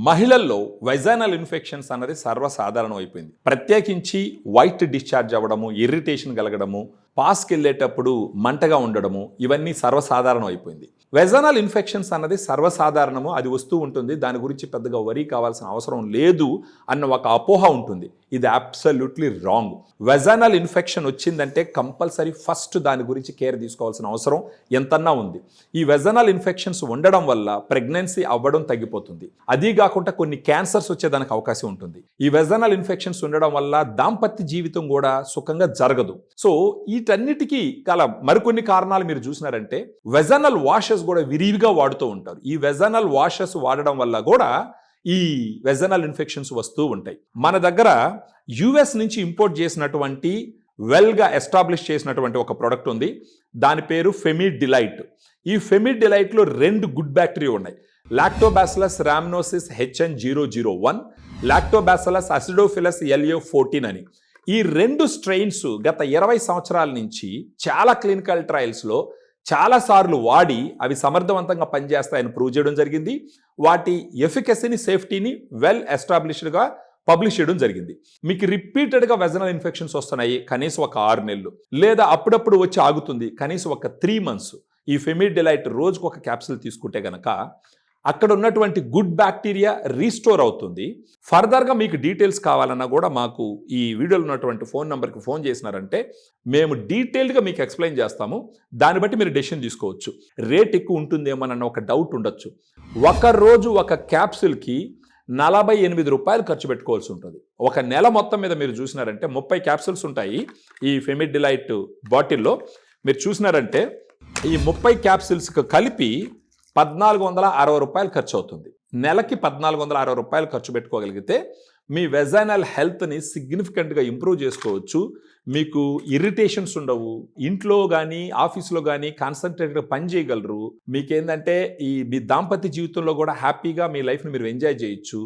మహిళల్లో vaginal infections అన్నది సర్వసాధారణం అయిపోయింది. ప్రత్యేకించి వైట్ డిశ్చార్జ్ అవ్వడము, ఇరిటేషన్ కలగడము, పాస్కి వెళ్ళేటప్పుడు మంటగా ఉండడము, ఇవన్నీ సర్వసాధారణం అయిపోయింది. వెజైనల్ ఇన్ఫెక్షన్స్ అన్నది సర్వసాధారణము, అది వస్తూ ఉంటుంది, దాని గురించి పెద్దగా వరీ కావాల్సిన అవసరం లేదు అన్న ఒక అపోహ ఉంటుంది. ఇది అబ్సల్యూట్లీ రాంగ్. వెజైనల్ ఇన్ఫెక్షన్ వచ్చిందంటే కంపల్సరీ ఫస్ట్ దాని గురించి కేర్ తీసుకోవాల్సిన అవసరం ఎంతన్నా ఉంది. ఈ వెజైనల్ ఇన్ఫెక్షన్స్ ఉండడం వల్ల ప్రెగ్నెన్సీ అవ్వడం తగ్గిపోతుంది. అదీ కాకుండా కొన్ని క్యాన్సర్స్ వచ్చేదానికి అవకాశం ఉంటుంది. ఈ వెజైనల్ ఇన్ఫెక్షన్స్ ఉండడం వల్ల దాంపత్య జీవితం కూడా సుఖంగా జరగదు. సో వీటన్నిటికీ గల మరికొన్ని కారణాలు మీరు చూసినారంటే వెజైనల్ వాషెస్ కూడా విరివిగా వాడుతూ ఉంటారు. ఈ వెజైనల్ వాషెస్ వాడడం వల్ల కూడా ఈ వెజైనల్ ఇన్ఫెక్షన్స్ వస్తూ ఉంటాయి. మన దగ్గర యుఎస్ నుంచి ఇంపోర్ట్ చేసినటువంటి వెల్గా ఎస్టాబ్లిష్ చేసినటువంటి ఒక ప్రోడక్ట్ ఉంది. దాని పేరు ఫెమిడిలైట్. ఈ ఫెమిడిలైట్లో 2 గుడ్ బ్యాక్టీరియా ఉన్నాయి. Lactobacillus rhamnosus HN001, lactobacillus acidophilus LA14 అని. ఈ 2 స్ట్రెయిన్స్ గత 20 సంవత్సరాల నుంచి చాలా క్లినికల్ ట్రయల్స్లో చాలాసార్లు వాడి అవి సమర్థవంతంగా పనిచేస్తాయని ప్రూవ్ చేయడం జరిగింది. వాటి ఎఫికసీని, సేఫ్టీని వెల్ ఎస్టాబ్లిష్డ్గా పబ్లిష్ చేయడం జరిగింది. మీకు రిపీటెడ్గా వెజైనల్ ఇన్ఫెక్షన్స్ వస్తున్నాయి, కనీసం ఒక 6 నెలలు, లేదా అప్పుడప్పుడు వచ్చి ఆగుతుంది, కనీసం ఒక 3 months. ఈ ఫెమిడిలైట్ రోజుకు ఒక క్యాప్సూల్ తీసుకుంటే గనక అక్కడ ఉన్నటువంటి గుడ్ బ్యాక్టీరియా రీస్టోర్ అవుతుంది. ఫర్దర్గా మీకు డీటెయిల్స్ కావాలన్నా కూడా మాకు ఈ వీడియోలో ఉన్నటువంటి ఫోన్ నెంబర్కి ఫోన్ చేసినారంటే మేము డీటెయిల్డ్గా మీకు ఎక్స్ప్లెయిన్ చేస్తాము. దాన్ని బట్టి మీరు డెసిషన్ తీసుకోవచ్చు. రేట్ ఎక్కువ ఉంటుందేమోనన్న ఒక డౌట్ ఉండొచ్చు. ఒక రోజు ఒక క్యాప్సూల్కి 48 రూపాయలు ఖర్చు పెట్టుకోవాల్సి ఉంటుంది. ఒక నెల మొత్తం మీద మీరు చూసినారంటే 30 క్యాప్సూల్స్ ఉంటాయి ఈ ఫెమిడిలైట్ బాటిల్లో. మీరు చూసినారంటే ఈ 30 క్యాప్సూల్స్కి కలిపి 1460 రూపాయలు ఖర్చు అవుతుంది. నెలకి 1460 రూపాయలు ఖర్చు పెట్టుకోగలిగితే మీ వెజైనల్ హెల్త్ని సిగ్నిఫికెంట్గా ఇంప్రూవ్ చేసుకోవచ్చు. మీకు ఇరిటేషన్స్ ఉండవు. ఇంట్లో కానీ ఆఫీస్లో కానీ కాన్సన్ట్రేట్గా పని చేయగలరు. మీకేంటంటే మీ దాంపత్య జీవితంలో కూడా హ్యాపీగా మీ లైఫ్ని మీరు ఎంజాయ్ చేయొచ్చు.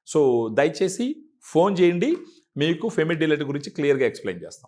సో దయచేసి ఫోన్ చేయండి, మీకు ఫెమిడిలైట్ గురించి క్లియర్గా ఎక్స్ప్లెయిన్ చేస్తాం.